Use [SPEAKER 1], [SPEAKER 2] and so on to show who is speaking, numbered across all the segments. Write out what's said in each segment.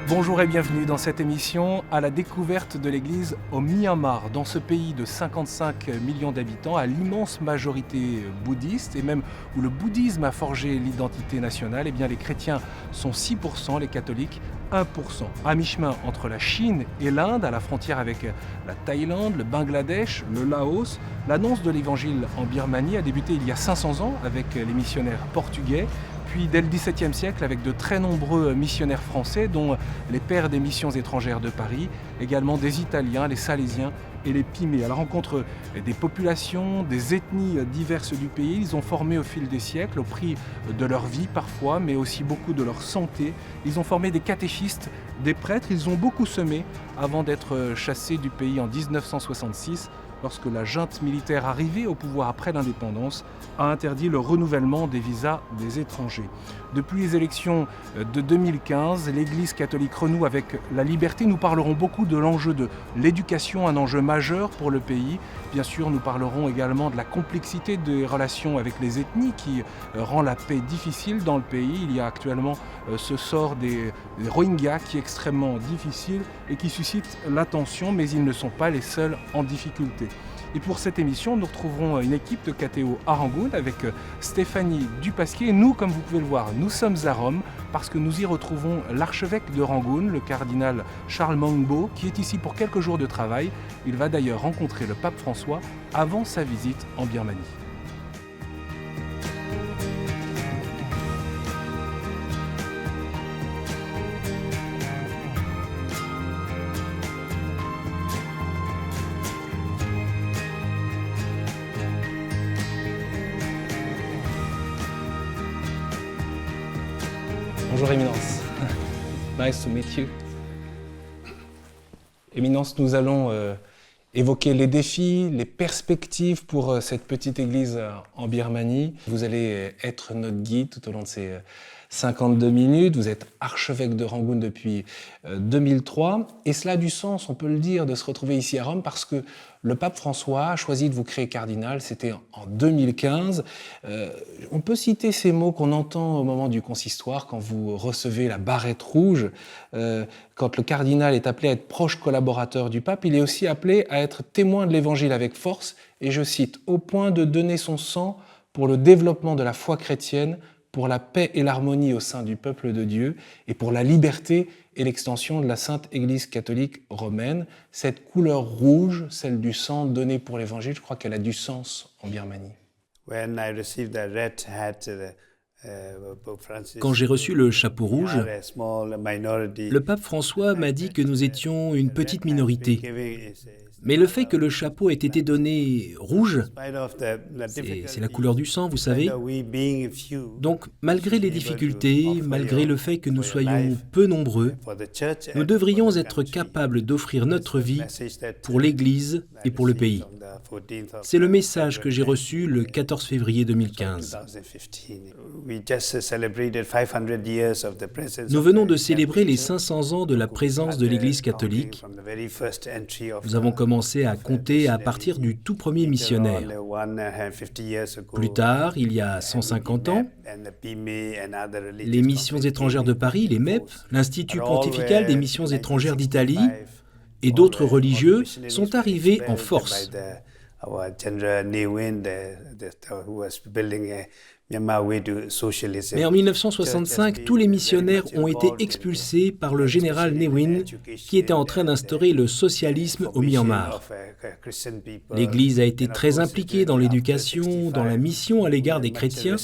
[SPEAKER 1] Bonjour et bienvenue dans cette émission à la découverte de l'Église au Myanmar. Dans ce pays de 55 millions d'habitants, à l'immense majorité bouddhiste et même où le bouddhisme a forgé l'identité nationale, eh bien les chrétiens sont 6%, les catholiques 1%. À mi-chemin entre la Chine et l'Inde, à la frontière avec la Thaïlande, le Bangladesh, le Laos, l'annonce de l'évangile en Birmanie a débuté il y a 500 ans avec les missionnaires portugais. Puis dès le XVIIe siècle avec de très nombreux missionnaires français, dont les pères des missions étrangères de Paris, également des Italiens, les Salésiens et les Pygmées. À la rencontre des populations, des ethnies diverses du pays, ils ont formé au fil des siècles, au prix de leur vie parfois, mais aussi beaucoup de leur santé. Ils ont formé des catéchistes, des prêtres, ils ont beaucoup semé avant d'être chassés du pays en 1966, lorsque la junte militaire arrivée au pouvoir après l'indépendance a interdit le renouvellement des visas des étrangers. Depuis les élections de 2015, l'Église catholique renoue avec la liberté. Nous parlerons beaucoup de l'enjeu de l'éducation, un enjeu majeur pour le pays. Bien sûr, nous parlerons également de la complexité des relations avec les ethnies qui rend la paix difficile dans le pays. Il y a actuellement ce sort des Rohingyas qui est extrêmement difficile et qui suscite l'attention, mais ils ne sont pas les seuls en difficulté. Et pour cette émission, nous retrouverons une équipe de KTO à Rangoon avec Stéphanie Dupasquier. Et nous, comme vous pouvez le voir, nous sommes à Rome parce que nous y retrouvons l'archevêque de Rangoon, le cardinal Charles Maungbo, qui est ici pour quelques jours de travail. Il va d'ailleurs rencontrer le pape François avant sa visite en Birmanie. Bonjour Éminence, nice to meet you. Éminence, nous allons évoquer les défis, les perspectives pour cette petite église en Birmanie. Vous allez être notre guide tout au long de ces 52 minutes. Vous êtes archevêque de Rangoon depuis 2003 et cela a du sens, on peut le dire, de se retrouver ici à Rome parce que le pape François a choisi de vous créer cardinal, c'était en 2015. On peut citer ces mots qu'on entend au moment du consistoire quand vous recevez la barrette rouge. Quand le cardinal est appelé à être proche collaborateur du pape, il est aussi appelé à être témoin de l'évangile avec force, et je cite, « au point de donner son sang pour le développement de la foi chrétienne, pour la paix et l'harmonie au sein du peuple de Dieu et pour la liberté et l'extension de la Sainte Église catholique romaine. » Cette couleur rouge, celle du sang donné pour l'Évangile, je crois qu'elle a du sens en Birmanie.
[SPEAKER 2] Quand j'ai reçu le chapeau rouge, le pape François m'a dit que nous étions une petite minorité. Mais le fait que le chapeau ait été donné rouge, c'est la couleur du sang, vous savez. Donc, malgré les difficultés, malgré le fait que nous soyons peu nombreux, nous devrions être capables d'offrir notre vie pour l'Église et pour le pays. C'est le message que j'ai reçu le 14 février 2015. Nous venons de célébrer les 500 ans de la présence de l'Église catholique. Nous avons commencé à compter à partir du tout premier missionnaire. Plus tard, il y a 150 ans, les missions étrangères de Paris, les MEP, l'Institut pontifical des missions étrangères d'Italie et d'autres religieux sont arrivés en force. Mais en 1965, tous les missionnaires ont été expulsés par le général Ne Win, qui était en train d'instaurer le socialisme au Myanmar. L'Église a été très impliquée dans l'éducation, dans la mission à l'égard des chrétiens,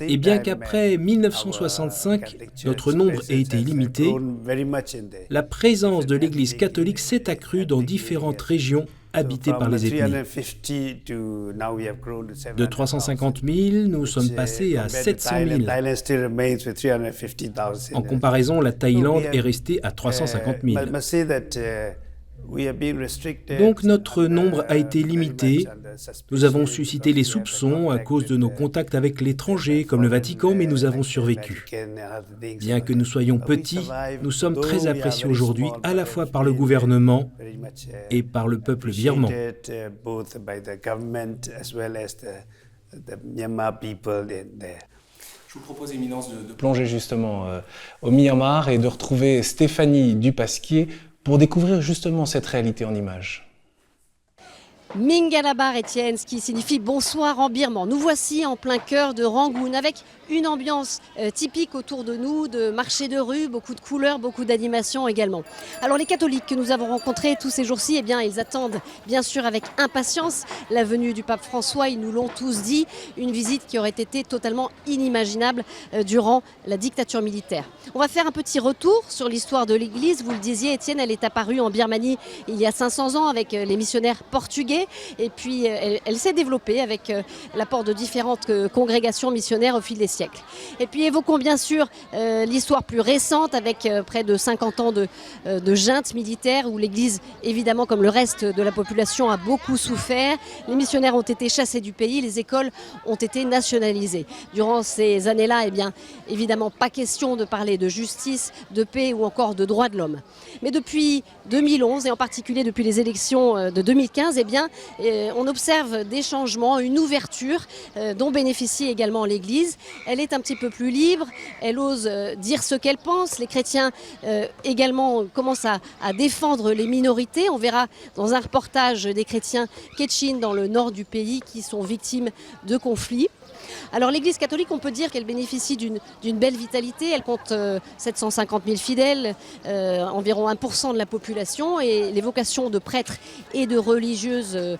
[SPEAKER 2] et bien qu'après 1965, notre nombre ait été limité, la présence de l'Église catholique s'est accrue dans différentes régions habitées par les ethnies. De 350 000, nous sommes passés à 700 000. En comparaison, la Thaïlande est restée à 350 000. Donc notre nombre a été limité. Nous avons suscité les soupçons à cause de nos contacts avec l'étranger, comme le Vatican, mais nous avons survécu. Bien que nous soyons petits, nous sommes très appréciés aujourd'hui, à la fois par le gouvernement et par le peuple birman.
[SPEAKER 1] Je vous propose, Éminence, de plonger justement au Myanmar et de retrouver Stéphanie Dupasquier pour découvrir justement cette réalité en images.
[SPEAKER 3] Mingalabar Etienne, ce qui signifie bonsoir en birman. Nous voici en plein cœur de Rangoon avec une ambiance typique autour de nous, de marché de rue, beaucoup de couleurs, beaucoup d'animations également. Alors les catholiques que nous avons rencontrés tous ces jours-ci, eh bien, ils attendent bien sûr avec impatience la venue du pape François. Ils nous l'ont tous dit, une visite qui aurait été totalement inimaginable durant la dictature militaire. On va faire un petit retour sur l'histoire de l'Église. Vous le disiez, Étienne, elle est apparue en Birmanie il y a 500 ans avec les missionnaires portugais. Et puis elle s'est développée avec l'apport de différentes congrégations missionnaires au fil des siècles. Et puis évoquons bien sûr l'histoire plus récente avec près de 50 ans de junte militaire où l'Église, évidemment comme le reste de la population, a beaucoup souffert. Les missionnaires ont été chassés du pays, les écoles ont été nationalisées. Durant ces années-là, eh bien, évidemment pas question de parler de justice, de paix ou encore de droits de l'homme. Mais depuis 2011 et en particulier depuis les élections de 2015, eh bien, on observe des changements, une ouverture dont bénéficie également l'Église. Elle est un petit peu plus libre, elle ose dire ce qu'elle pense. Les chrétiens également commencent à défendre les minorités. On verra dans un reportage des chrétiens Kachin dans le nord du pays qui sont victimes de conflits. Alors l'Église catholique, on peut dire qu'elle bénéficie d'une belle vitalité. Elle compte 750 000 fidèles, environ 1% de la population. Et les vocations de prêtres et de religieuses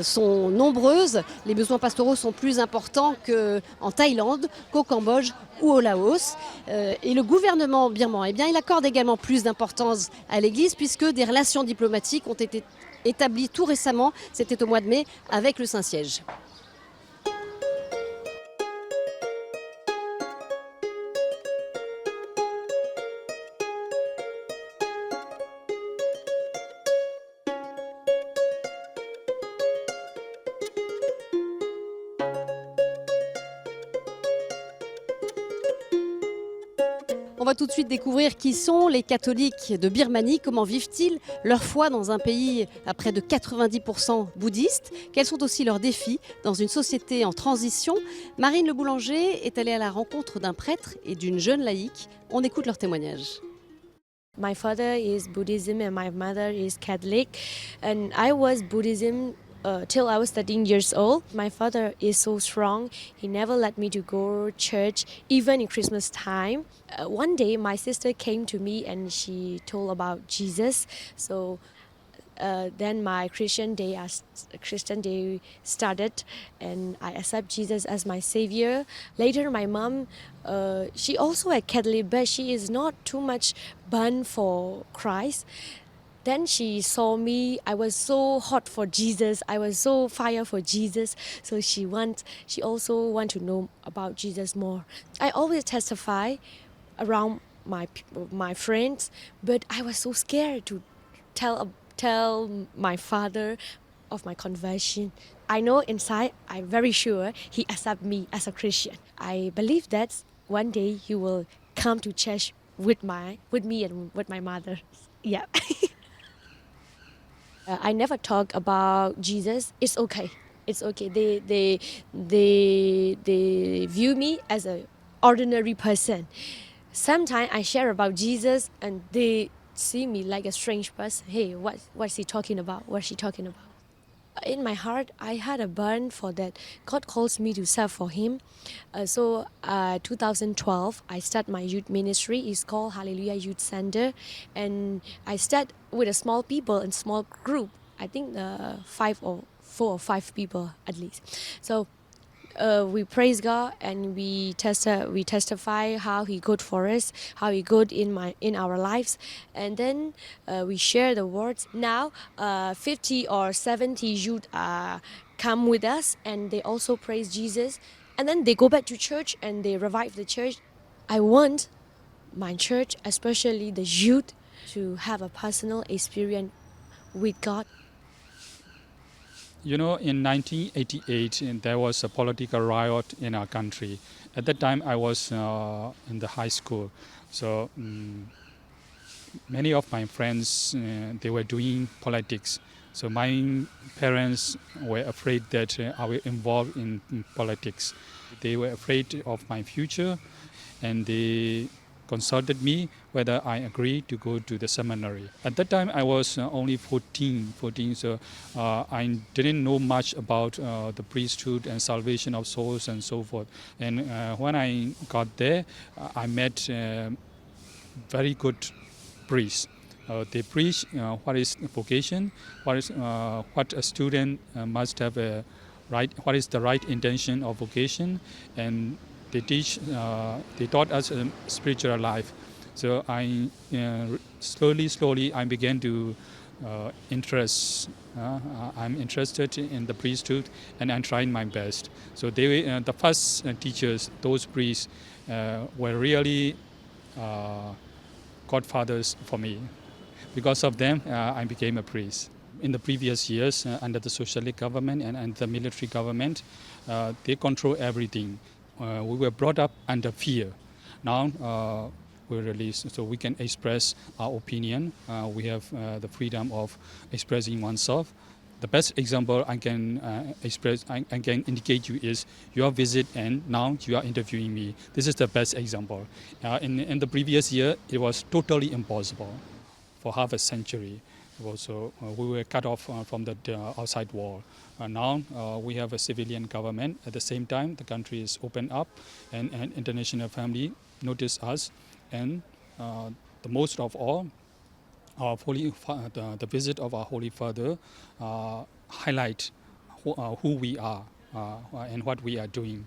[SPEAKER 3] sont nombreuses. Les besoins pastoraux sont plus importants qu'en Thaïlande, qu'au Cambodge ou au Laos. Et le gouvernement birman, eh bien, il accorde également plus d'importance à l'Église puisque des relations diplomatiques ont été établies tout récemment, c'était au mois de mai, avec le Saint-Siège. On va tout de suite découvrir qui sont les catholiques de Birmanie, comment vivent-ils leur foi dans un pays à près de 90% bouddhiste, quels sont aussi leurs défis dans une société en transition. Marine Le Boulanger est allée à la rencontre d'un prêtre et d'une jeune laïque. On écoute leur témoignage.
[SPEAKER 4] My father is Buddhism and my mother is Catholic, and I was Buddhism till I was 13 years old. My father is so strong. He never let me to go to church, even in Christmas time. One day, my sister came to me and she told about Jesus. So then my Christian day started, and I accept Jesus as my savior. Later, my mom, she also a Catholic, but she is not too much burned for Christ. Then she saw me. I was so hot for Jesus. I was so fire for Jesus. So she also want to know about Jesus more. I always testify around my friends, but I was so scared to tell my father of my conversion. I know inside, I'm very sure he accept me as a Christian. I believe that one day he will come to church with me and with my mother. Yeah. I never talk about Jesus. It's okay. It's okay. They view me as an ordinary person. Sometimes I share about Jesus and they see me like a strange person. Hey, what's he talking about? What's she talking about? In my heart, I had a burn for that. God calls me to serve for Him. So 2012, I start my youth ministry. It's called Hallelujah Youth Center. And I start with a small people and small group. I think 4 or 5 people at least. So we praise God and we testify how He good for us, how He good in our lives, and then we share the words. Now 50 or 70 youth come with us and they also praise Jesus, and then they go back to church and they revive the church. I want my church, especially the youth, to have a personal experience with God.
[SPEAKER 5] You know, in 1988, there was a political riot in our country. At that time, I was in the high school. So many of my friends, they were doing politics. So my parents were afraid that I will involve in politics. They were afraid of my future, and they consulted me whether I agreed to go to the seminary. At that time, I was only 14, so I didn't know much about the priesthood and salvation of souls and so forth. And when I got there, I met very good priests. They preach what is vocation, what a student must have what is the right intention of vocation, and they taught us a spiritual life. So I slowly I began to I'm interested in the priesthood, and I'm trying my best. So the first teachers, those priests, were really godfathers for me. Because of them, I became a priest. In the previous years, under the socialist government and the military government, they control everything. We were brought up under fear. Now we're released, so we can express our opinion. We have the freedom of expressing oneself. The best example I can I can indicate you is your visit, and now you are interviewing me. This is the best example. In the previous year, it was totally impossible. For half a century, also we were cut off from the outside world. Now we have a civilian government. At the same time, the country is opened up, and international family notice us. And the most of all, our the visit of our Holy Father highlight who we are and what we are doing.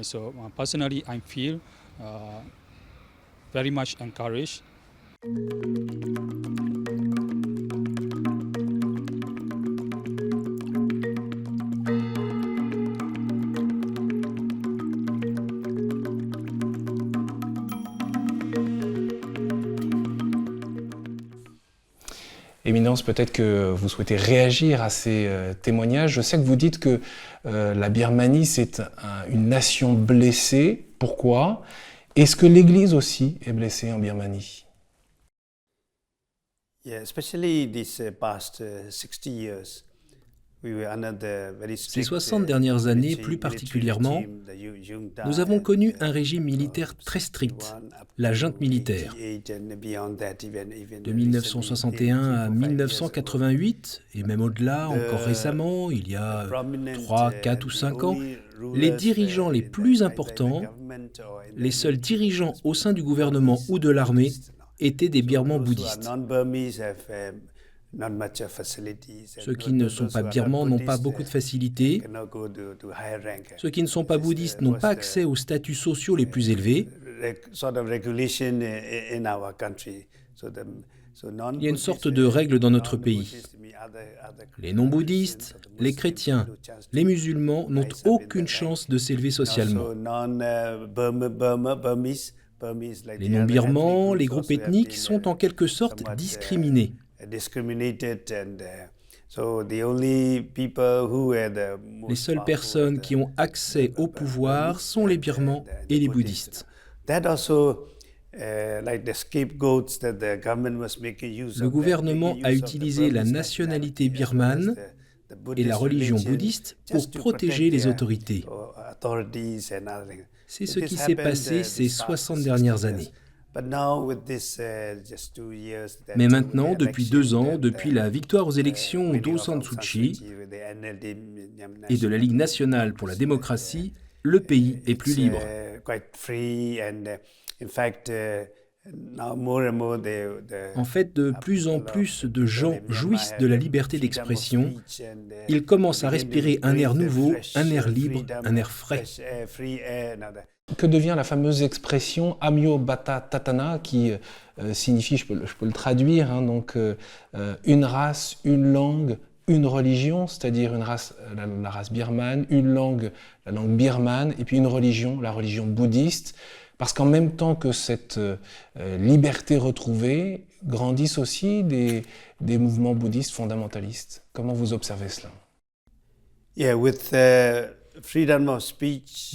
[SPEAKER 5] So personally, I feel very much encouraged.
[SPEAKER 1] Éminence, peut-être que vous souhaitez réagir à ces témoignages. Je sais que vous dites que la Birmanie, c'est une nation blessée. Pourquoi? Est-ce que l'Église aussi est blessée en Birmanie?
[SPEAKER 6] Yeah, especially these past 60 years.
[SPEAKER 2] Ces 60 dernières années, plus particulièrement, nous avons connu un régime militaire très strict, la junte militaire. De 1961 à 1988, et même au-delà, encore récemment, il y a 3, 4 ou 5 ans, les dirigeants les plus importants, les seuls dirigeants au sein du gouvernement ou de l'armée, étaient des Birmans bouddhistes. Ceux qui ne sont pas birmans n'ont pas beaucoup de facilités. Ceux qui ne sont pas bouddhistes n'ont pas accès aux statuts sociaux les plus élevés. Il y a une sorte de règle dans notre pays. Les non-bouddhistes, les chrétiens, les musulmans n'ont aucune chance de s'élever socialement. Les non-birmans, les groupes ethniques sont en quelque sorte discriminés. Les seules personnes qui ont accès au pouvoir sont les Birmans et les bouddhistes. Le gouvernement a utilisé la nationalité birmane et la religion bouddhiste pour protéger les autorités. C'est ce qui s'est passé ces 60 dernières années. Mais maintenant, depuis 2 ans, depuis la victoire aux élections d'Aung San Suu Kyi et de la Ligue nationale pour la démocratie, le pays est plus libre. En fait, de plus en plus de gens jouissent de la liberté d'expression. Ils commencent à respirer un air nouveau, un air libre, un air frais.
[SPEAKER 1] Que devient la fameuse expression Amyo Bata Tatana qui signifie, je peux le traduire, hein, donc une race, une langue, une religion, c'est-à-dire une race, la race birmane, une langue, la langue birmane, et puis une religion, la religion bouddhiste, parce qu'en même temps que cette liberté retrouvée, grandissent aussi des mouvements bouddhistes fondamentalistes. Comment vous observez cela?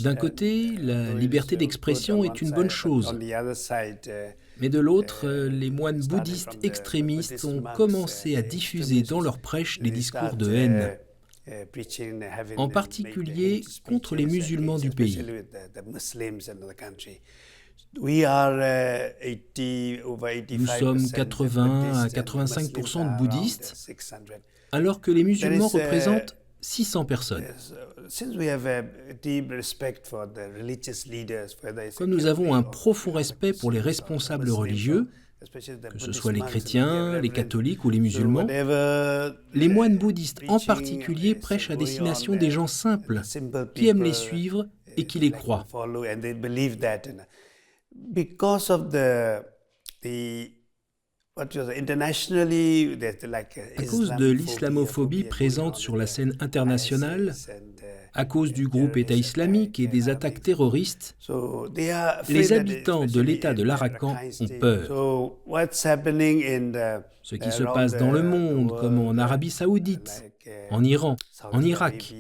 [SPEAKER 2] D'un côté, la liberté d'expression est une bonne chose. Mais de l'autre, les moines bouddhistes extrémistes ont commencé à diffuser dans leurs prêches des discours de haine, en particulier contre les musulmans du pays. Nous sommes 80 à 85% de bouddhistes, alors que les musulmans représentent 600 personnes. Comme nous avons un profond respect pour les responsables religieux, que ce soit les chrétiens, les catholiques ou les musulmans, les moines bouddhistes en particulier prêchent à destination des gens simples, qui aiment les suivre et qui les croient. À cause de l'islamophobie présente sur la scène internationale, à cause du groupe État islamique et des attaques terroristes, les habitants de l'État de l'Arakan ont peur. Ce qui se passe dans le monde, comme en Arabie Saoudite, en Iran, en Irak,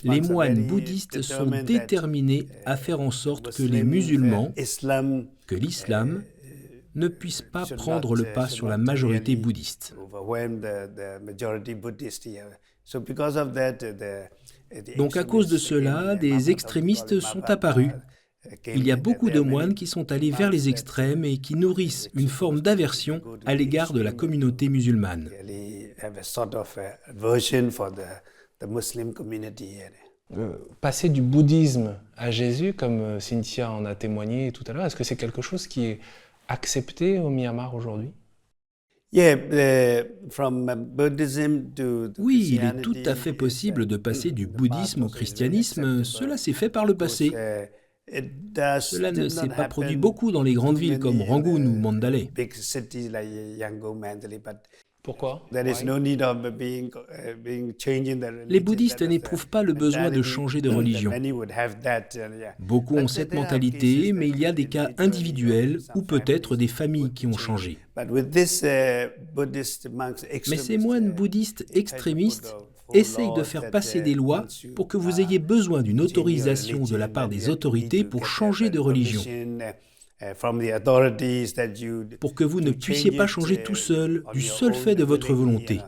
[SPEAKER 2] les moines bouddhistes sont déterminés à faire en sorte que les musulmans, que l'islam, ne puissent pas prendre le pas sur la majorité bouddhiste. Donc à cause de cela, des extrémistes sont apparus. Il y a beaucoup de moines qui sont allés vers les extrêmes et qui nourrissent une forme d'aversion à l'égard de la communauté musulmane.
[SPEAKER 1] Passer du bouddhisme à Jésus, comme Cynthia en a témoigné tout à l'heure, est-ce que c'est quelque chose qui est accepté au Myanmar aujourd'hui?
[SPEAKER 2] Oui, il est tout à fait possible de passer du bouddhisme au christianisme. Cela s'est fait par le passé. Cela ne s'est pas produit beaucoup dans les grandes villes comme Rangoon ou Mandalay.
[SPEAKER 1] Pourquoi?
[SPEAKER 2] Les bouddhistes n'éprouvent pas le besoin de changer de religion. Beaucoup ont cette mentalité, mais il y a des cas individuels ou peut-être des familles qui ont changé. Mais ces moines bouddhistes extrémistes essayent de faire passer des lois pour que vous ayez besoin d'une autorisation de la part des autorités pour changer de religion. Pour que vous ne puissiez pas changer tout seul, du seul fait de votre volonté.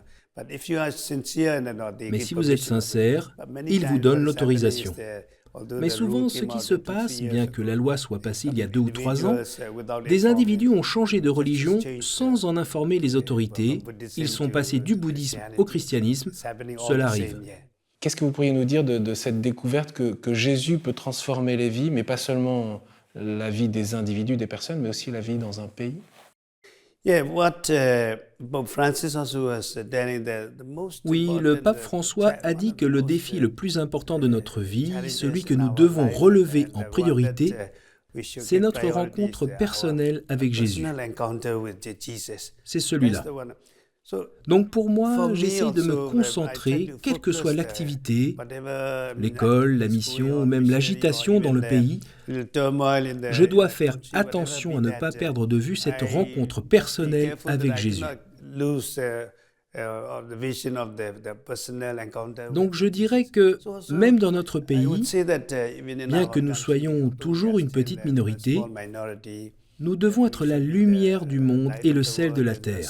[SPEAKER 2] Mais si vous êtes sincère, ils vous donnent l'autorisation. Mais souvent, ce qui se passe, bien que la loi soit passée il y a 2 ou 3 ans, des individus ont changé de religion sans en informer les autorités. Ils sont passés du bouddhisme au christianisme. Cela arrive.
[SPEAKER 1] Qu'est-ce que vous pourriez nous dire de cette découverte que Jésus peut transformer les vies, mais pas seulement la vie des individus, des personnes, mais aussi la vie dans un pays?
[SPEAKER 2] Oui, le pape François a dit que le défi le plus important de notre vie, celui que nous devons relever en priorité, c'est notre rencontre personnelle avec Jésus. C'est celui-là. Donc pour moi, j'essaie de me concentrer, quelle que soit l'activité, l'école, la mission ou même l'agitation dans le pays, je dois faire attention à ne pas perdre de vue cette rencontre personnelle avec Jésus. Donc je dirais que même dans notre pays, bien que nous soyons toujours une petite minorité, nous devons être la lumière du monde et le sel de la terre.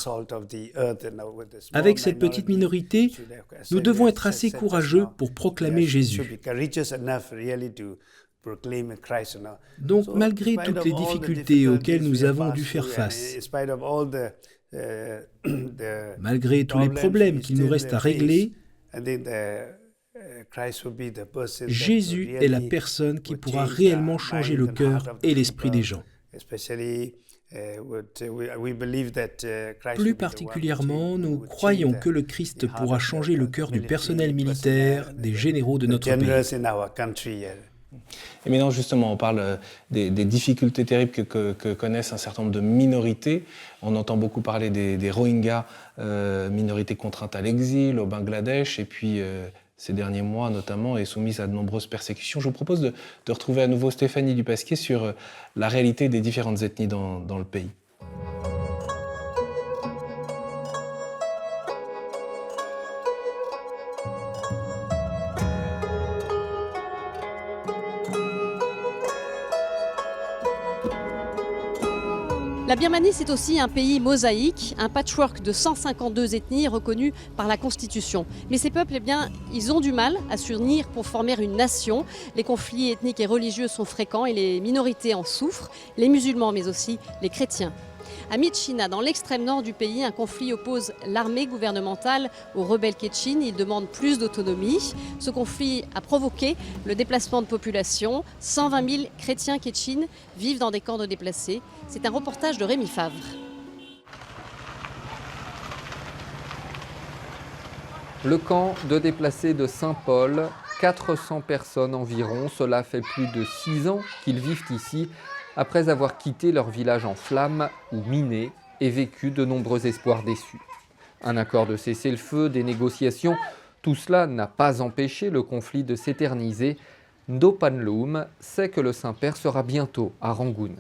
[SPEAKER 2] Avec cette petite minorité, nous devons être assez courageux pour proclamer Jésus. Donc, malgré toutes les difficultés auxquelles nous avons dû faire face, malgré tous les problèmes qu'il nous reste à régler, Jésus est la personne qui pourra réellement changer le cœur et l'esprit des gens. Plus particulièrement, nous croyons que le Christ pourra changer le cœur du personnel militaire, des généraux de notre pays.
[SPEAKER 1] Et maintenant, justement, on parle des difficultés terribles que connaissent un certain nombre de minorités. On entend beaucoup parler des Rohingyas, minorités contraintes à l'exil, au Bangladesh, et puis ces derniers mois notamment, est soumise à de nombreuses persécutions. Je vous propose de retrouver à nouveau Stéphanie Dupasquier sur la réalité des différentes ethnies dans le pays.
[SPEAKER 3] La Birmanie, c'est aussi un pays mosaïque, un patchwork de 152 ethnies reconnues par la Constitution. Mais ces peuples, eh bien, ils ont du mal à s'unir pour former une nation. Les conflits ethniques et religieux sont fréquents et les minorités en souffrent, les musulmans mais aussi les chrétiens. À Myitkyina, dans l'extrême nord du pays, un conflit oppose l'armée gouvernementale aux rebelles Kachin. Ils demandent plus d'autonomie. Ce conflit a provoqué le déplacement de population. 120 000 chrétiens Kachin vivent dans des camps de déplacés. C'est un reportage de Rémi Favre.
[SPEAKER 7] Le camp de déplacés de Saint-Paul, 400 personnes environ. Cela fait plus de 6 ans qu'ils vivent ici, après avoir quitté leur village en flammes ou miné et vécu de nombreux espoirs déçus. Un accord de cessez-le-feu, des négociations, tout cela n'a pas empêché le conflit de s'éterniser. Ndopanloum sait que le Saint-Père sera bientôt à Rangoon.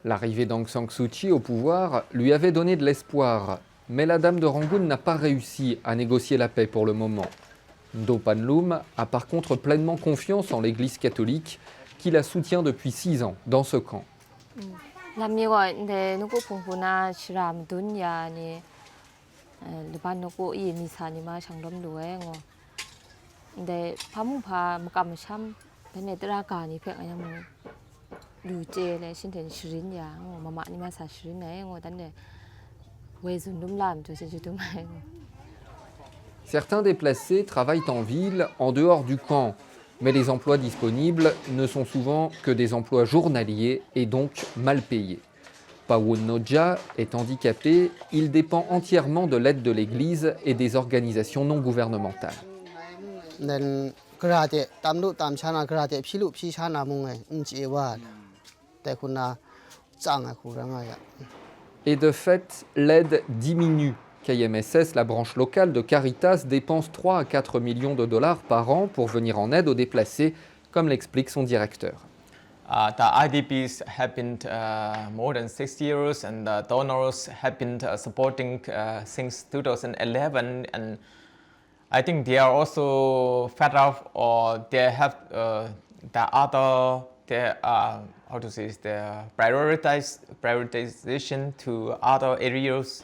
[SPEAKER 7] L'arrivée d'Aung San Suu Kyi au pouvoir lui avait donné de l'espoir, mais la dame de Rangoon n'a pas réussi à négocier la paix pour le moment. Ndopanloum a par contre pleinement confiance en l'Église catholique qui la soutient depuis 6 ans dans ce camp. Certains déplacés travaillent en ville, en dehors du camp, mais les emplois disponibles ne sont souvent que des emplois journaliers et donc mal payés. Pawon Noja est handicapé, il dépend entièrement de l'aide de l'Église et des organisations non gouvernementales. Et de fait, l'aide diminue. KMSS, la branche locale de Caritas, dépense 3 à 4 millions de dollars par an pour venir en aide aux déplacés, comme l'explique son directeur.
[SPEAKER 8] The IDPs have been more than 6 years, and the donors have been supporting since 2011. And I think they are also fed up, or they have the other, how to say, the prioritization to other areas.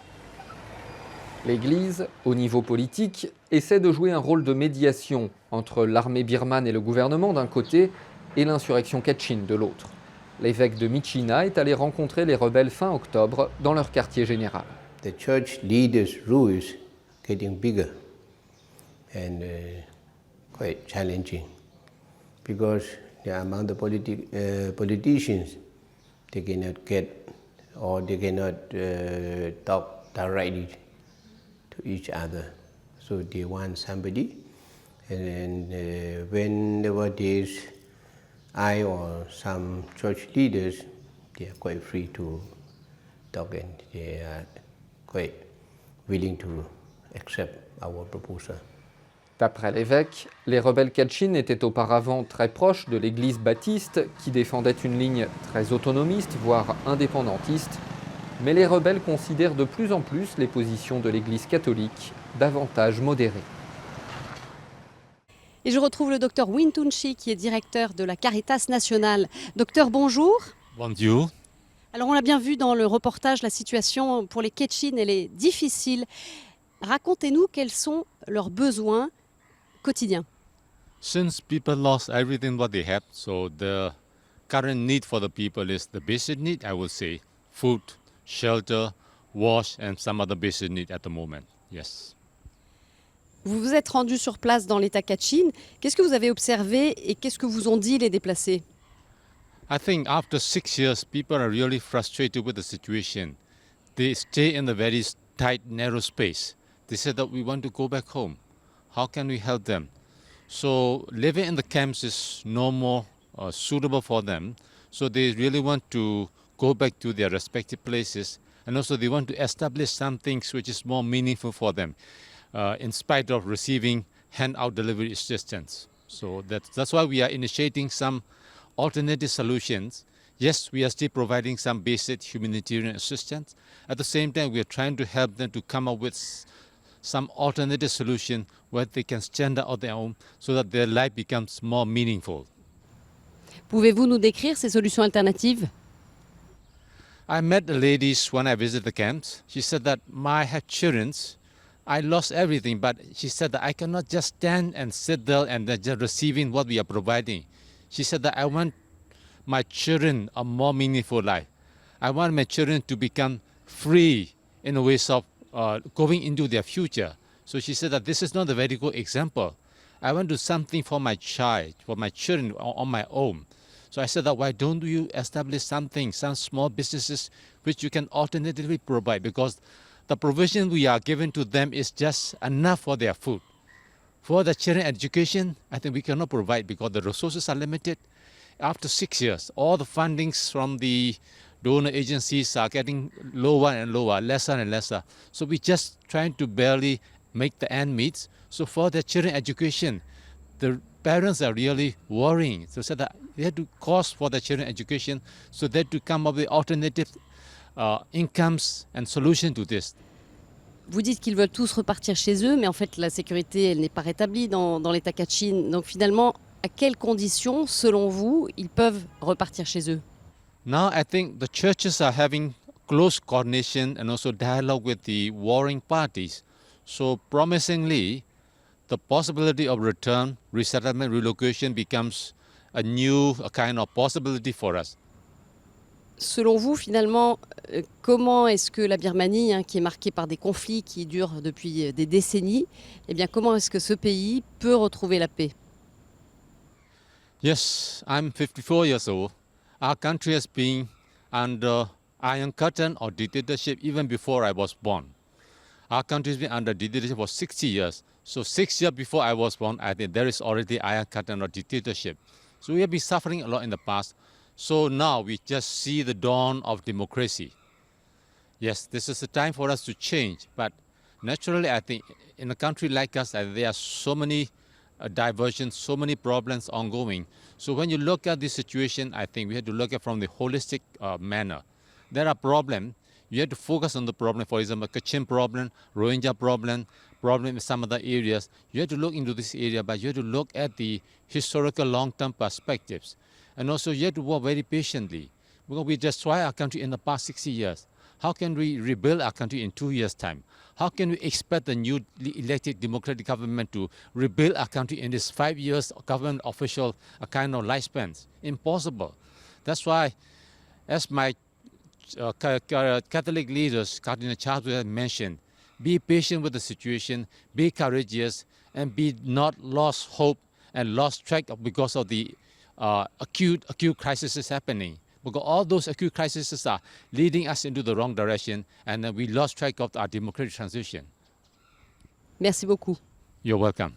[SPEAKER 7] L'Église, au niveau politique, essaie de jouer un rôle de médiation entre l'armée birmane et le gouvernement d'un côté et l'insurrection Kachin de l'autre. L'évêque de Myitkyina est allé rencontrer les rebelles fin octobre dans leur quartier général.
[SPEAKER 9] The church leaders' role is getting bigger and quite challenging because among the politicians they cannot get or they cannot talk directly to each other, so they want somebody, and whenever there's I or some church leaders, they are quite free to talk and they are quite willing to accept our proposal.
[SPEAKER 7] D'après l'évêque, les rebelles Kachin étaient auparavant très proches de l'église baptiste qui défendait une ligne très autonomiste, voire indépendantiste, mais les rebelles considèrent de plus en plus les positions de l'église catholique davantage modérées.
[SPEAKER 3] Et je retrouve le docteur Win Tun Chi qui est directeur de la Caritas nationale. Docteur, bonjour.
[SPEAKER 10] Bonjour.
[SPEAKER 3] Alors on l'a bien vu dans le reportage, la situation pour les Kachin, elle est difficile. Racontez-nous quels sont leurs besoins quotidiens.
[SPEAKER 10] Since people lost everything what they had, so the current need for the people is the basic need, I would say, food, shelter, wash, and some other basic need at the moment. Yes.
[SPEAKER 3] Vous vous êtes rendu sur place dans l'État Kachin. Qu'est-ce que vous avez observé et qu'est-ce que vous ont dit les déplacés?
[SPEAKER 10] I think after 6 years, people are really frustrated with the situation. They stay in a very tight, narrow space. They said that we want to go back home. How can we help them? So living in the camps is no more suitable for them. So they really want to go back to their respective places, and also they want to establish some things which is more meaningful for them. in spite of receiving hand-out delivery assistance. So that's why we are initiating some alternative solutions. Yes, we are still providing some basic humanitarian assistance. At the same time, we are trying to help them to come up with some alternative solution where they can stand out on their own so that their life becomes more meaningful.
[SPEAKER 3] Pouvez-vous nous décrire ces solutions alternatives?
[SPEAKER 10] I met the ladies when I visited the camps. She said that I have children. I lost everything, but she said that I cannot just stand and sit there and just receiving what we are providing. She said that I want my children a more meaningful life. I want my children to become free in a way of going into their future. So she said that this is not a very good example. I want to do something for my child, for my children on my own. So I said that why don't you establish something, some small businesses which you can alternatively provide, because the provision we are giving to them is just enough for their food. For the children education, I think we cannot provide because the resources are limited. After 6 years, all the fundings from the donor agencies are getting lower and lower, lesser and lesser. So we're just trying to barely make the end meet. So for the children education, the parents are really worrying. So said that they had to cost for the children education, so they had to come up with alternative incomes and solutions to this.
[SPEAKER 3] Vous dites qu'ils veulent tous repartir chez eux, mais en fait la sécurité elle n'est pas rétablie dans l'État Kachin. Donc finalement, à quelles conditions, selon vous, ils peuvent repartir chez eux?
[SPEAKER 10] Now I think the churches are having close coordination and also dialogue with the warring parties. So promisingly, the possibility of return, resettlement, relocation becomes a kind of possibility for us.
[SPEAKER 3] Selon vous, finalement, comment est-ce que la Birmanie, qui est marquée par des conflits qui durent depuis des décennies, eh bien, comment est-ce que ce pays peut retrouver la paix?
[SPEAKER 10] Yes, I'm 54 years old. Our country has been under Iron Curtain or dictatorship even before I was born. Our country has been under dictatorship for 60 years. So 6 years before I was born, I think there is already Iron Curtain or dictatorship. So we have been suffering a lot in the past. So now we just see the dawn of democracy. Yes, this is the time for us to change. But naturally, I think in a country like us, there are so many diversions, so many problems ongoing. So when you look at this situation, I think we have to look at it from the holistic manner. There are problems. You have to focus on the problem. For example, Kachin problem, Rohingya problem in some other areas. You have to look into this area, but you have to look at the historical long-term perspectives. And also you have to work very patiently because we destroyed our country in the past 60 years. How can we rebuild our country in 2 years' time? How can we expect the newly elected democratic government to rebuild our country in this 5 years government official kind of lifespans? Impossible. That's why, as my Catholic leaders, Cardinal Charles has mentioned, be patient with the situation, be courageous, and be not lost hope and lost track because of the acute crises happening. Because all those acute crises are leading us into the wrong direction, and we lost track of our democratic transition.
[SPEAKER 3] Merci beaucoup.
[SPEAKER 10] You're welcome.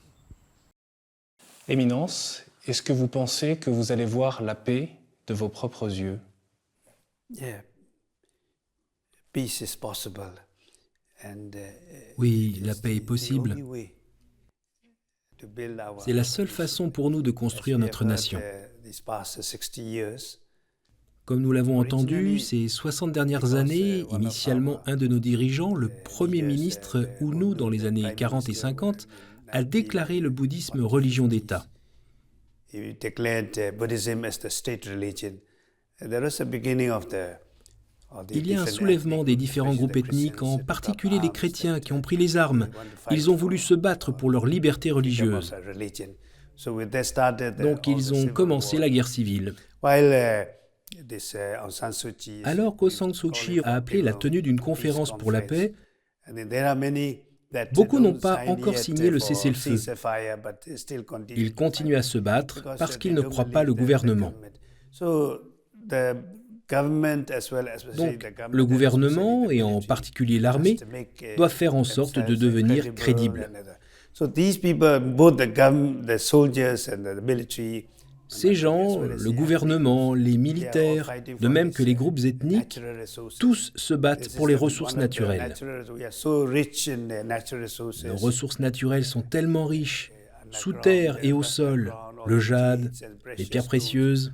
[SPEAKER 1] Éminence, est-ce que vous pensez que vous allez voir la paix de vos propres yeux?
[SPEAKER 6] Yeah. Peace is possible.
[SPEAKER 2] Oui, la paix est possible. C'est la seule façon pour nous de construire notre nation. Comme nous l'avons entendu, ces 60 dernières années, initialement un de nos dirigeants, le Premier ministre UNO dans les années 40 et 50, a déclaré le bouddhisme religion d'État. Il y a un soulèvement des différents groupes ethniques, en particulier les chrétiens qui ont pris les armes. Ils ont voulu se battre pour leur liberté religieuse. Donc ils ont commencé la guerre civile. Alors qu'Aung San Suu Kyi a appelé la tenue d'une conférence pour la paix, beaucoup n'ont pas encore signé le cessez-le-feu. Ils continuent à se battre parce qu'ils ne croient pas le gouvernement. Donc, le gouvernement, et en particulier l'armée, doivent faire en sorte de devenir crédibles. Ces gens, le gouvernement, les militaires, de même que les groupes ethniques, tous se battent pour les ressources naturelles. Nos ressources naturelles sont tellement riches, sous terre et au sol, le jade, les pierres précieuses.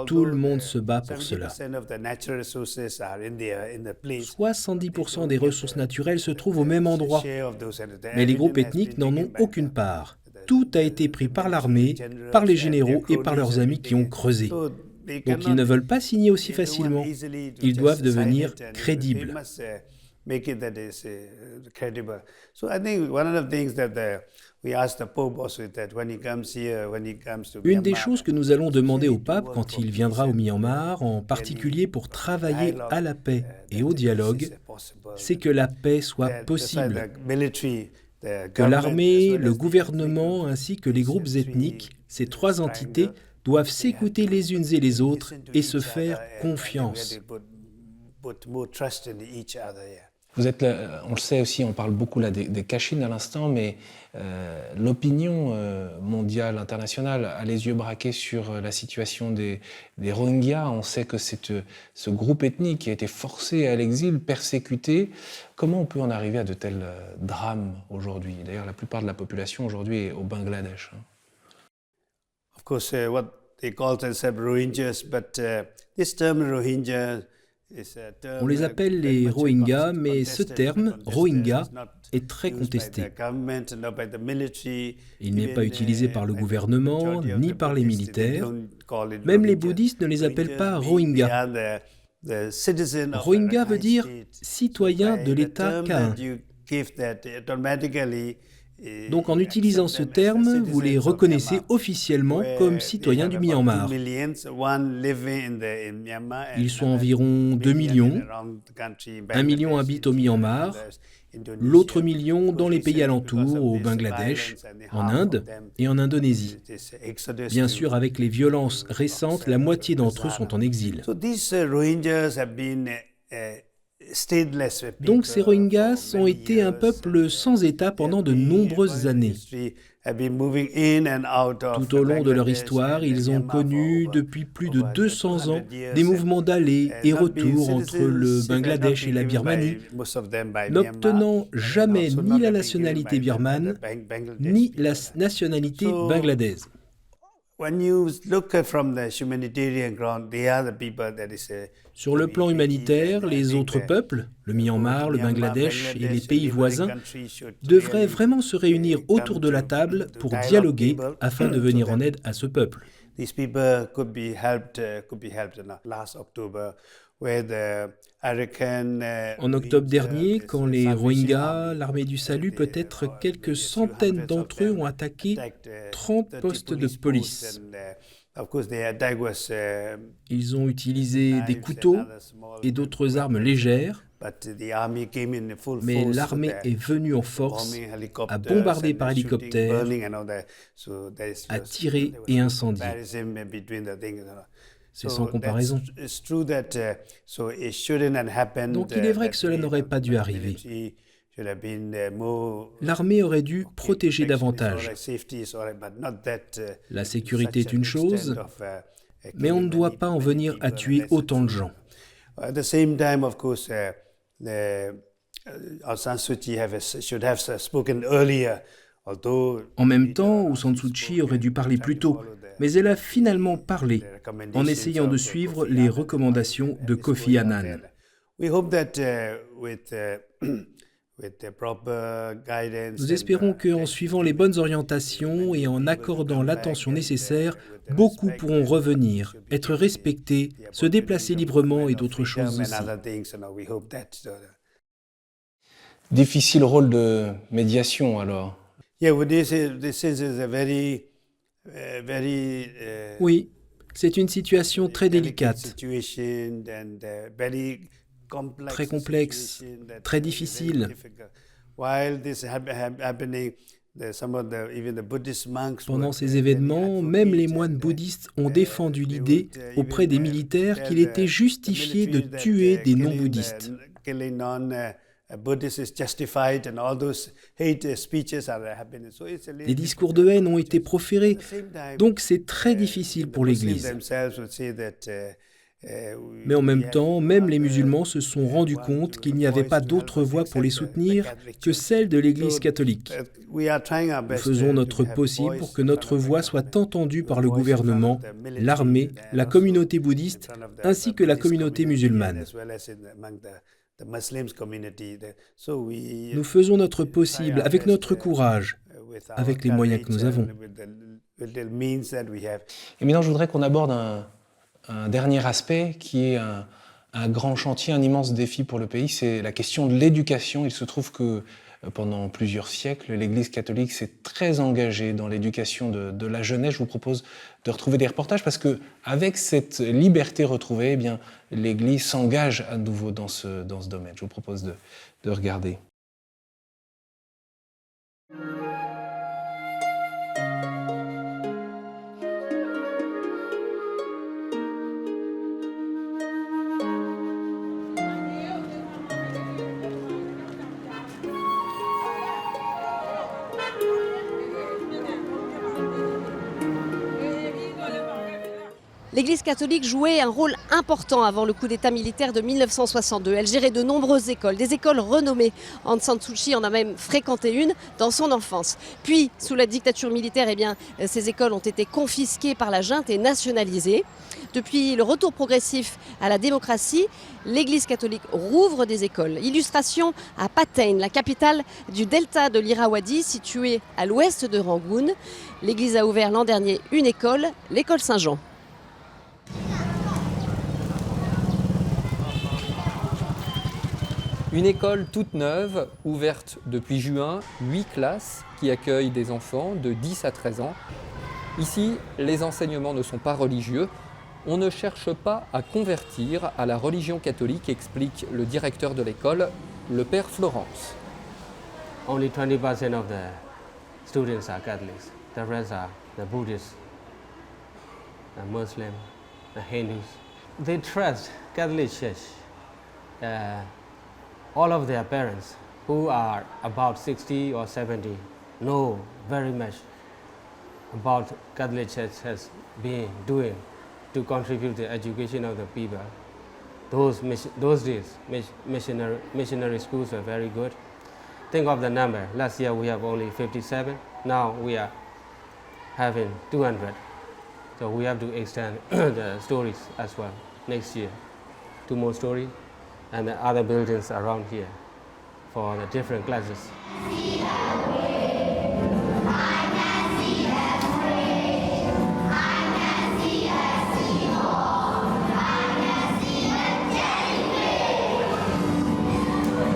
[SPEAKER 2] Tout le monde se bat pour cela. 70% des ressources naturelles se trouvent au même endroit, mais les groupes ethniques n'en ont aucune part. Tout a été pris par l'armée, par les généraux et par leurs amis qui ont creusé. Donc ils ne veulent pas signer aussi facilement. Ils doivent devenir crédibles. Une des choses que nous allons demander au pape quand il viendra au Myanmar, en particulier pour travailler à la paix et au dialogue, c'est que la paix soit possible. Que l'armée, le gouvernement ainsi que les groupes ethniques, ces trois entités, doivent s'écouter les unes et les autres et se faire confiance.
[SPEAKER 1] Vous êtes, on le sait aussi, on parle beaucoup là des Kachin à l'instant, mais l'opinion mondiale, internationale, a les yeux braqués sur la situation des Rohingyas. On sait que c'est ce groupe ethnique qui a été forcé à l'exil, persécuté. Comment on peut en arriver à de tels drames aujourd'hui? D'ailleurs, la plupart de la population aujourd'hui est au Bangladesh.
[SPEAKER 6] Of course, what they call themselves Rohingyas, but this term Rohingya.
[SPEAKER 2] On les appelle les Rohingyas, mais ce terme, Rohingya, est très contesté. Il n'est pas utilisé par le gouvernement, ni par les militaires. Même les bouddhistes ne les appellent pas Rohingyas. Rohingya veut dire citoyen de l'État Khain. Donc en utilisant ce terme, vous les reconnaissez officiellement comme citoyens du Myanmar. Ils sont environ 2 millions. 1 million habitent au Myanmar, l'autre million dans les pays alentours, au Bangladesh, en Inde et en Indonésie. Bien sûr, avec les violences récentes, la moitié d'entre eux sont en exil. Donc ces Rohingyas ont été un peuple sans État pendant de nombreuses années. Tout au long de leur histoire, ils ont connu depuis plus de 200 ans des mouvements d'aller et retour entre le Bangladesh et la Birmanie, n'obtenant jamais ni la nationalité birmane, ni la nationalité bangladaise. Sur le plan humanitaire, les autres peuples, le Myanmar, le Bangladesh et les pays voisins, devraient vraiment se réunir autour de la table pour dialoguer afin de venir en aide à ce peuple. En octobre dernier, quand les Rohingyas, l'armée du salut, peut-être quelques centaines d'entre eux ont attaqué 30 postes de police. Ils ont utilisé des couteaux et d'autres armes légères, mais l'armée est venue en force, a bombardé par hélicoptère, a tiré et incendié. C'est sans comparaison. Donc il est vrai que cela n'aurait pas dû arriver. L'armée aurait dû protéger davantage. La sécurité est une chose, mais on ne doit pas en venir à tuer autant de gens. En même temps, Aung San Suu Kyi aurait dû parler plus tôt, mais elle a finalement parlé en essayant de suivre les recommandations de Kofi Annan. Nous espérons qu'en suivant les bonnes orientations et en accordant l'attention nécessaire, beaucoup pourront revenir, être respectés, se déplacer librement et d'autres choses aussi.
[SPEAKER 1] Difficile rôle de médiation alors.
[SPEAKER 2] Oui, c'est une situation très délicate, très complexe, très difficile. Pendant ces événements, même les moines bouddhistes ont défendu l'idée auprès des militaires qu'il était justifié de tuer des non-bouddhistes. Des discours de haine ont été proférés, donc c'est très difficile pour l'Église. Mais en même temps, même les musulmans se sont rendus compte qu'il n'y avait pas d'autre voie pour les soutenir que celle de l'Église catholique. Nous faisons notre possible pour que notre voix soit entendue par le gouvernement, l'armée, la communauté bouddhiste, ainsi que la communauté musulmane. Nous faisons notre possible avec notre courage, avec les moyens que nous avons.
[SPEAKER 1] Et maintenant, je voudrais qu'on aborde un dernier aspect qui est un grand chantier, un immense défi pour le pays, c'est la question de l'éducation. Il se trouve que pendant plusieurs siècles, l'Église catholique s'est très engagée dans l'éducation de la jeunesse. Je vous propose de retrouver des reportages parce qu'avec cette liberté retrouvée, eh bien, l'Église s'engage à nouveau dans ce domaine. Je vous propose de regarder.
[SPEAKER 3] L'Église catholique jouait un rôle important avant le coup d'État militaire de 1962. Elle gérait de nombreuses écoles, des écoles renommées. Aung San Suu Kyi en a même fréquenté une dans son enfance. Puis, sous la dictature militaire, eh bien, ces écoles ont été confisquées par la junte et nationalisées. Depuis le retour progressif à la démocratie, l'Église catholique rouvre des écoles. Illustration à Pattayne, la capitale du delta de l'Irrawaddy, située à l'ouest de Rangoon. L'Église a ouvert l'an dernier une école, l'école Saint-Jean.
[SPEAKER 7] Une école toute neuve, ouverte depuis juin, 8 classes qui accueillent des enfants de 10 à 13 ans. Ici, les enseignements ne sont pas religieux. On ne cherche pas à convertir à la religion catholique, explique le directeur de l'école, le père Florence.
[SPEAKER 11] Only 20% of the students are Catholics. The rest are the Buddhists, the Muslims, the Hindus. They trust Catholic Church. All of their parents, who are about 60 or 70, know very much about Catholic Church has been doing to contribute to the education of the people. Those days, missionary schools were very good. Think of the number. Last year we have only 57. Now we are having 200. So we have to extend the stories as well next year. 2 more stories. And the other buildings around here for the different classes.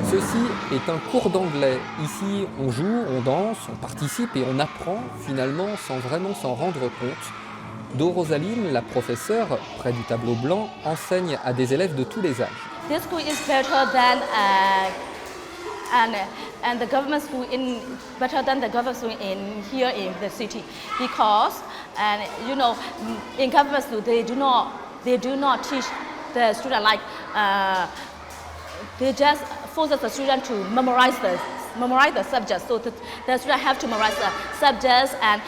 [SPEAKER 7] Ceci est un cours d'anglais. Ici, on joue, on danse, on participe et on apprend finalement sans vraiment s'en rendre compte. Do Rosaline, la professeure, près du tableau blanc, enseigne à des élèves de tous les âges.
[SPEAKER 12] This school is better than and the government school better than the government school here in the city because in government school they do not teach the student like they just force the student to memorize the subjects. So the student have to memorize the subjects and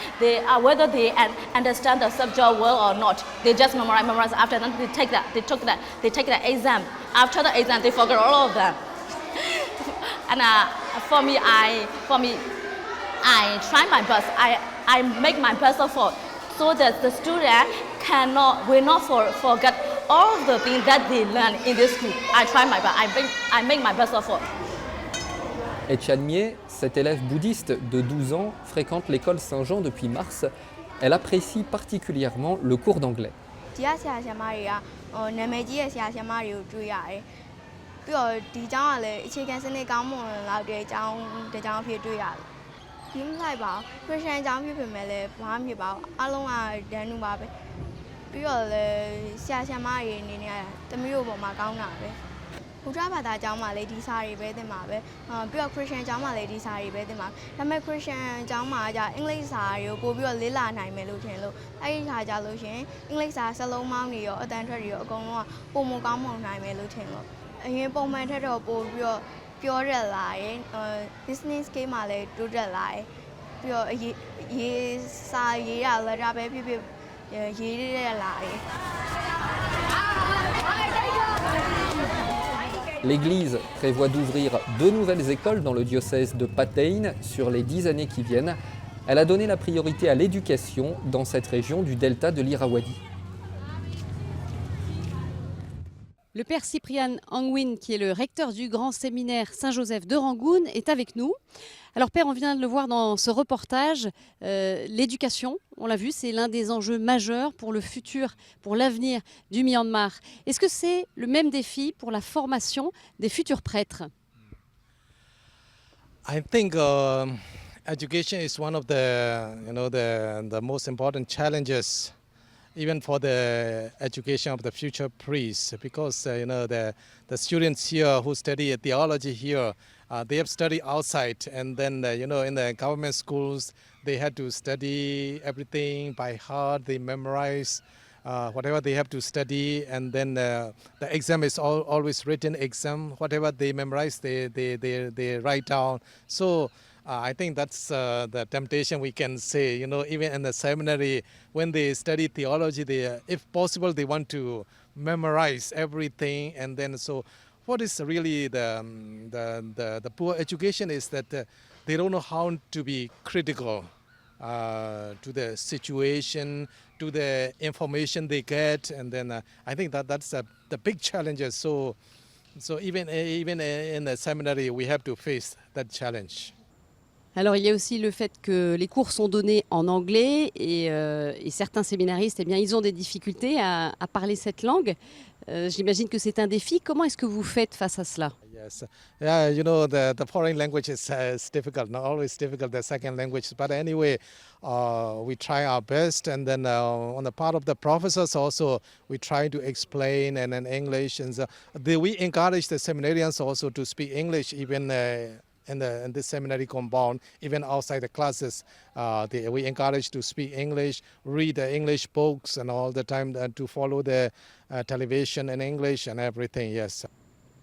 [SPEAKER 12] whether they understand the subject well or not. They just memorize. After that, they take the exam. After the exam, they forget all of them. And for me, I try my best. I make my best effort so that the student will not forget all of the things that they learn in this school. I try my best. I make my best effort.
[SPEAKER 7] Echanmie, cette élève bouddhiste de 12 ans, fréquente l'école Saint-Jean depuis mars. Elle apprécie particulièrement le cours d'anglais.
[SPEAKER 13] ပြောတတ်လာတယ်business ကိမှလည်းတိုးတက်လာတယ်ပြီးတော့ရေးစာရေးရလက်တာပဲဖြစ်ဖြစ်ရေးရလာတယ်
[SPEAKER 7] L'Église prévoit d'ouvrir 2 nouvelles écoles dans le diocèse de Pathein sur les 10 années qui viennent. Elle a donné la priorité à l'éducation dans cette région du delta de l'Irrawaddy.
[SPEAKER 3] Le père Cyprian Angwin, qui est le recteur du grand séminaire Saint-Joseph de Rangoon, est avec nous. Alors père, on vient de le voir dans ce reportage, l'éducation, on l'a vu, c'est l'un des enjeux majeurs pour le futur, pour l'avenir du Myanmar. Est-ce que c'est le même défi pour la formation des futurs prêtres?
[SPEAKER 14] I think education is one of the most important challenges, even for the education of the future priests, because the students here who study theology here, they have studied outside, and then in the government schools they had to study everything by heart. They memorize whatever they have to study, and then the exam is always written exam. Whatever they memorize, they write down. So I think that's the temptation we can say. Even in the seminary, when they study theology, if possible, they want to memorize everything. And then, so what is really the poor education is that they don't know how to be critical to the situation, to the information they get, and then I think that's the big challenges. So even in the seminary, we have to face that challenge.
[SPEAKER 3] Alors il y a aussi le fait que les cours sont donnés en anglais et certains séminaristes, ils ont des difficultés à parler cette langue. J'imagine que c'est un défi. Comment est-ce que vous faites face à cela?
[SPEAKER 14] Yes, the foreign language is difficult, not always difficult, the second language. But anyway, we try our best, and then on the part of the professors also, we try to explain and in English. And we encourage the seminarians also to speak English, even in this seminary compound, even outside the classes. We encourage to speak English, read the English books, and all the time to follow the television in English and everything, yes.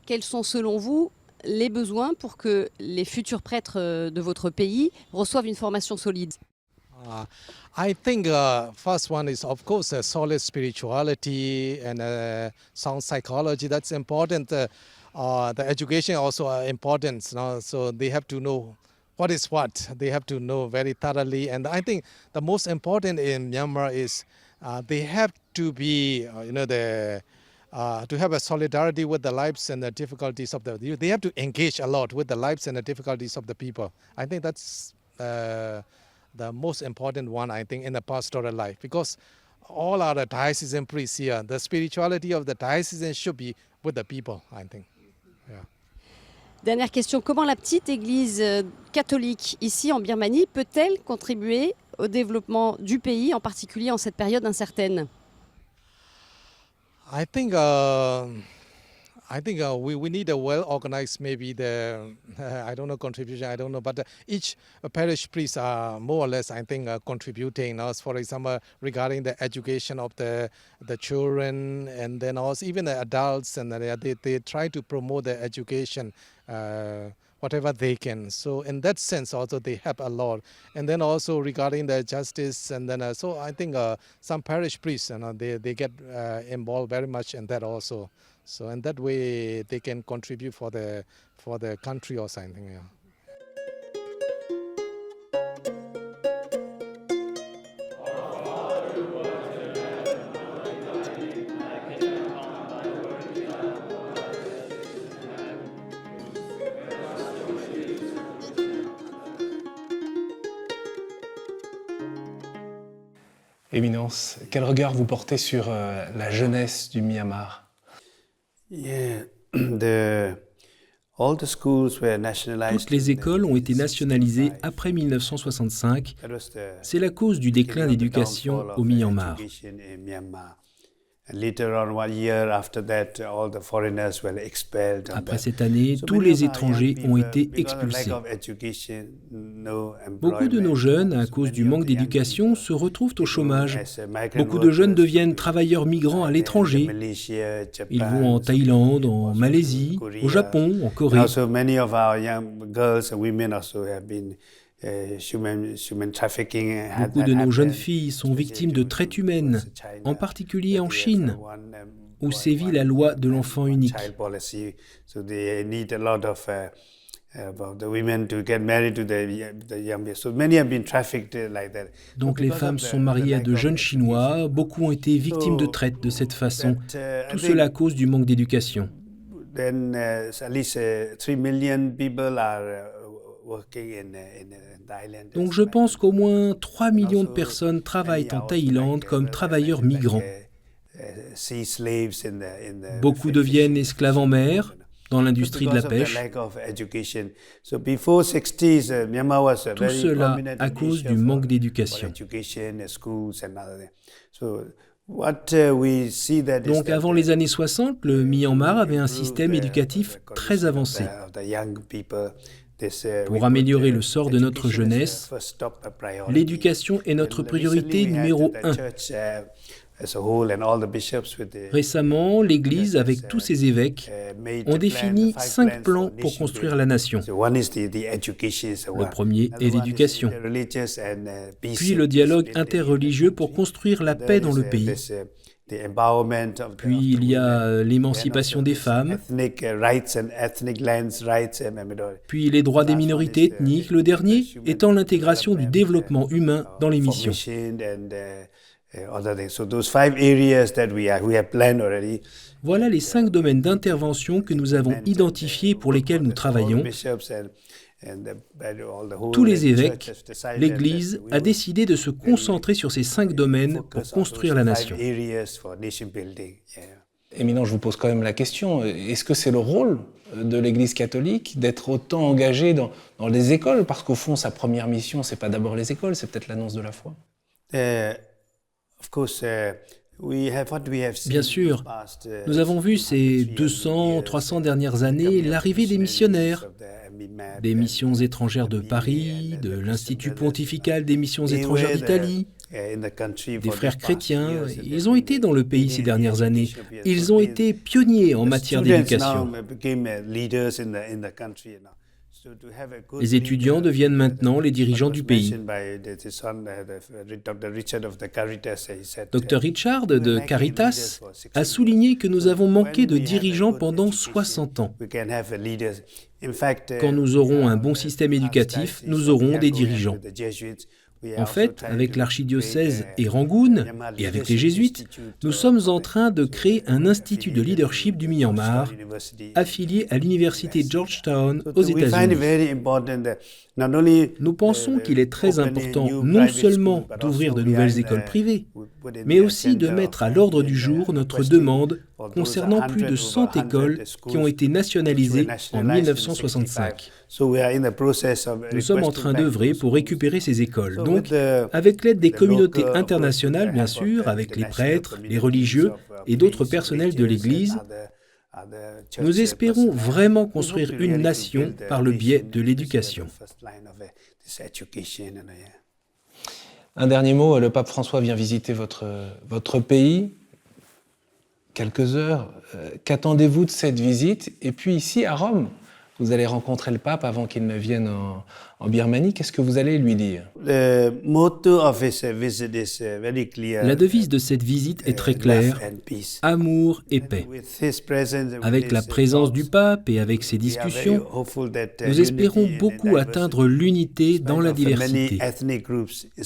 [SPEAKER 3] Quels sont selon vous les besoins pour que les futurs prêtres de votre pays reçoivent une formation solide?
[SPEAKER 14] I think first one is, of course, a solid spirituality and sound psychology. That's important. The education also important, so they have to know what is what. They have to know very thoroughly. And I think the most important in Myanmar is they have to be, to have a solidarity with the lives and the difficulties of the youth. They have to engage a lot with the lives and the difficulties of the people. I think that's the most important one, I think, in the pastoral life, because all are the diocesan priests here. The spirituality of the diocesan should be with the people, I think. Yeah.
[SPEAKER 3] Dernière question, comment la petite église catholique ici en Birmanie peut-elle contribuer au développement du pays, en particulier en cette période incertaine?
[SPEAKER 14] I think we need a well-organized, maybe I don't know, contribution, I don't know, but each parish priest are more or less, I think, contributing. For example, regarding the education of the children, and then also even the adults, and they try to promote the education, whatever they can. So in that sense, also they help a lot. And then also regarding the justice, and then so I think some parish priests, they get involved very much in that also. So in that way, they can contribute for the country or something. Yeah.
[SPEAKER 1] Éminence, quel regard vous portez sur la jeunesse du Myanmar?
[SPEAKER 2] Toutes les écoles ont été nationalisées après 1965. C'est la cause du déclin d'éducation au Myanmar. Après cette année, tous les étrangers ont été expulsés. Beaucoup de nos jeunes, à cause du manque d'éducation, se retrouvent au chômage. Beaucoup de jeunes deviennent travailleurs migrants à l'étranger. Ils vont en Thaïlande, en Malaisie, au Japon, en Corée. Beaucoup de nos jeunes filles sont victimes de traite humaine, en particulier en Chine, où sévit la loi de l'enfant unique. Donc les femmes sont mariées à de jeunes Chinois, beaucoup ont été victimes de traite de cette façon, tout cela à cause du manque d'éducation. Donc je pense qu'au moins 3 millions de personnes travaillent en Thaïlande comme travailleurs migrants. Beaucoup deviennent esclaves en mer, dans l'industrie de la pêche. Tout cela à cause du manque d'éducation. Donc avant les années 60, le Myanmar avait un système éducatif très avancé. Pour améliorer le sort de notre jeunesse, l'éducation est notre priorité numéro 1. Récemment, l'Église, avec tous ses évêques, ont défini 5 plans pour construire la nation. Le premier est l'éducation, puis le dialogue interreligieux pour construire la paix dans le pays. Puis il y a l'émancipation des femmes, puis les droits des minorités ethniques, le dernier étant l'intégration du développement humain dans les missions. Voilà les 5 domaines d'intervention que nous avons identifiés pour lesquels nous travaillons. Tous les évêques, l'Église a décidé de se concentrer sur ces 5 domaines pour construire la nation.
[SPEAKER 1] Éminent, je vous pose quand même la question, est-ce que c'est le rôle de l'Église catholique d'être autant engagée dans les écoles? Parce qu'au fond, sa première mission, c'est pas d'abord les écoles, c'est peut-être l'annonce de la foi.
[SPEAKER 2] Bien sûr, nous avons vu ces 200, 300 dernières années l'arrivée des missionnaires, des missions étrangères de Paris, de l'Institut pontifical des missions étrangères d'Italie, des frères chrétiens. Ils ont été dans le pays ces dernières années. Ils ont été pionniers en matière d'éducation. Les étudiants deviennent maintenant les dirigeants du pays. Dr Richard de Caritas a souligné que nous avons manqué de dirigeants pendant 60 ans. Quand nous aurons un bon système éducatif, nous aurons des dirigeants. En fait, avec l'archidiocèse et Rangoon, et avec les jésuites, nous sommes en train de créer un institut de leadership du Myanmar, affilié à l'université Georgetown aux États-Unis. Nous pensons qu'il est très important non seulement d'ouvrir de nouvelles écoles privées, mais aussi de mettre à l'ordre du jour notre demande concernant plus de 100 écoles qui ont été nationalisées en 1965. Nous sommes en train d'œuvrer pour récupérer ces écoles. Donc, avec l'aide des communautés internationales, bien sûr, avec les prêtres, les religieux et d'autres personnels de l'Église, nous espérons vraiment construire une nation par le biais de l'éducation.
[SPEAKER 1] Un dernier mot, le pape François vient visiter votre pays. Quelques heures. Qu'attendez-vous de cette visite? Et puis ici, à Rome, vous allez rencontrer le pape avant qu'il ne vienne en Birmanie. Qu'est-ce que vous allez lui dire?
[SPEAKER 2] La devise de cette visite est très claire, amour et paix. Avec la présence du pape et avec ses discussions, nous espérons beaucoup atteindre l'unité dans la diversité.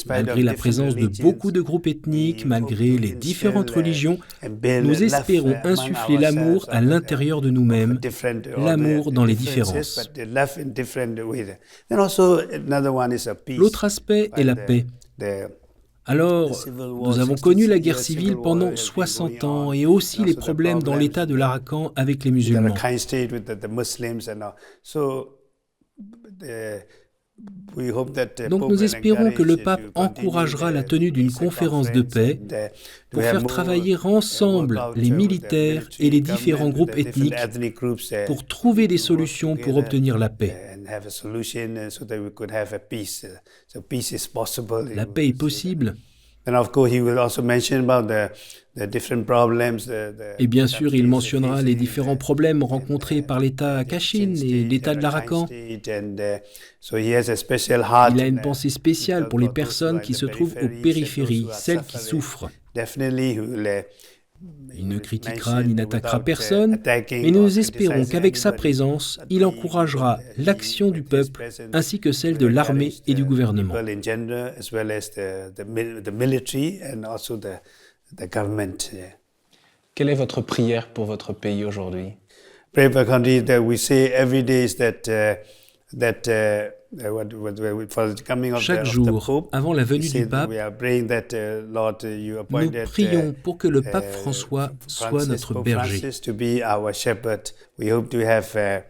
[SPEAKER 2] Malgré la présence de beaucoup de groupes ethniques, malgré les différentes religions, nous espérons insuffler l'amour à l'intérieur de nous-mêmes, l'amour dans les différences. L'autre aspect est la paix. Alors, nous avons connu la guerre civile pendant 60 ans et aussi les problèmes dans l'État de l'Arakan avec les musulmans. Donc nous espérons que le pape encouragera la tenue d'une conférence de paix pour faire travailler ensemble les militaires et les différents groupes ethniques pour trouver des solutions pour obtenir la paix. La paix est possible. Et bien sûr, il mentionnera les différents problèmes rencontrés par l'État Kachin et l'État de l'Arakan. Il a une pensée spéciale pour les personnes qui se trouvent aux périphéries, celles qui souffrent. Il ne critiquera ni n'attaquera personne, mais nous espérons qu'avec sa présence, il encouragera l'action du peuple ainsi que celle de l'armée et du gouvernement.
[SPEAKER 15] Quelle est votre prière pour votre pays aujourd'hui?
[SPEAKER 2] Chaque jour, avant la venue du pape, nous prions pour que le pape François soit notre berger.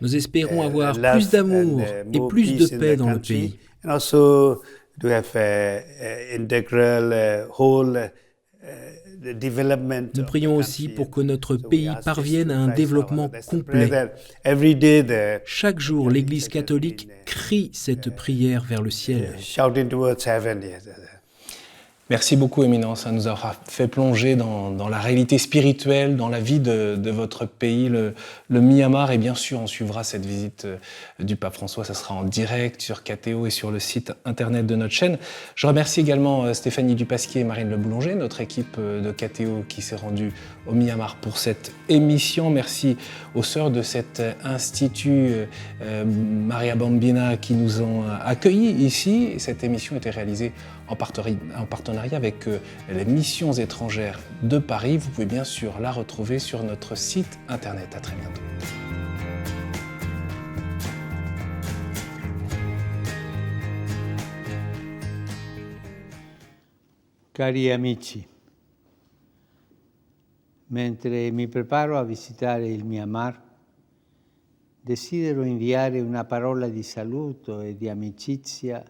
[SPEAKER 2] Nous espérons avoir plus d'amour et plus de paix dans le pays. Nous prions aussi pour que notre pays parvienne à un développement complet. Chaque jour, l'Église catholique crie cette prière vers le ciel.
[SPEAKER 15] Merci beaucoup, Éminence. Ça nous aura fait plonger dans la réalité spirituelle, dans la vie de votre pays, le Myanmar. Et bien sûr, on suivra cette visite du pape François. Ça sera en direct sur KTO et sur le site internet de notre chaîne. Je remercie également Stéphanie Dupasquier et Marine Le Boulanger, notre équipe de KTO qui s'est rendue au Myanmar pour cette émission. Merci aux sœurs de cet institut Maria Bambina qui nous ont accueillis ici. Cette émission a été réalisée en partenariat avec les missions étrangères de Paris. Vous pouvez bien sûr la retrouver sur notre site internet. À très bientôt.
[SPEAKER 16] Cari amici, mentre mi preparo a visitare il Myanmar, desidero inviare una parola di saluto e di amicizia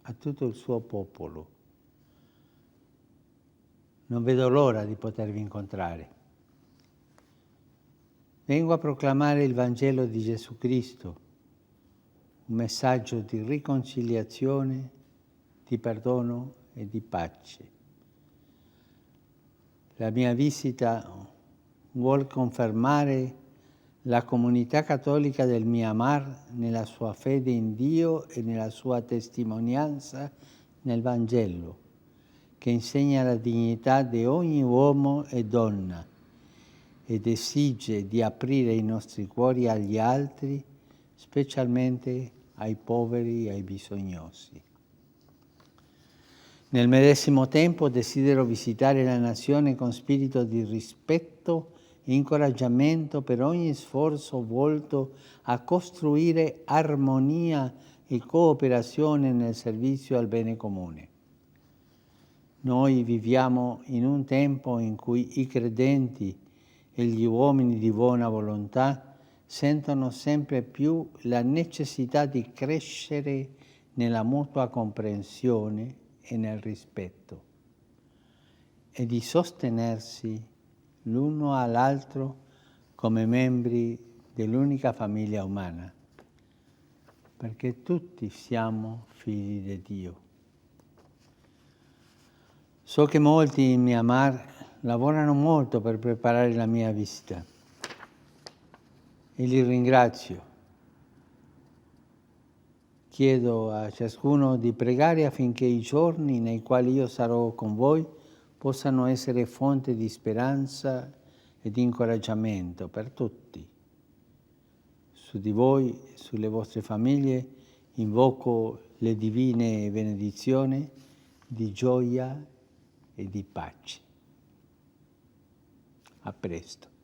[SPEAKER 16] a tutto il suo popolo. Non vedo l'ora di potervi incontrare. Vengo a proclamare il Vangelo di Gesù Cristo, un messaggio di riconciliazione, di perdono e di pace. La mia visita vuol confermare la comunità cattolica del Myanmar nella sua fede in Dio e nella sua testimonianza nel Vangelo, che insegna la dignità di ogni uomo e donna ed esige di aprire i nostri cuori agli altri, specialmente ai poveri e ai bisognosi. Nel medesimo tempo desidero visitare la nazione con spirito di rispetto e incoraggiamento per ogni sforzo volto a costruire armonia e cooperazione nel servizio al bene comune. Noi viviamo in un tempo in cui i credenti e gli uomini di buona volontà sentono sempre più la necessità di crescere nella mutua comprensione e nel rispetto e di sostenersi l'uno all'altro come membri dell'unica famiglia umana, perché tutti siamo figli di Dio. So che molti in Myanmar lavorano molto per preparare la mia visita e li ringrazio. Chiedo a ciascuno di pregare affinché i giorni nei quali io sarò con voi possano essere fonte di speranza e di incoraggiamento per tutti. Su di voi e sulle vostre famiglie invoco le divine benedizioni di gioia e di pace. A presto.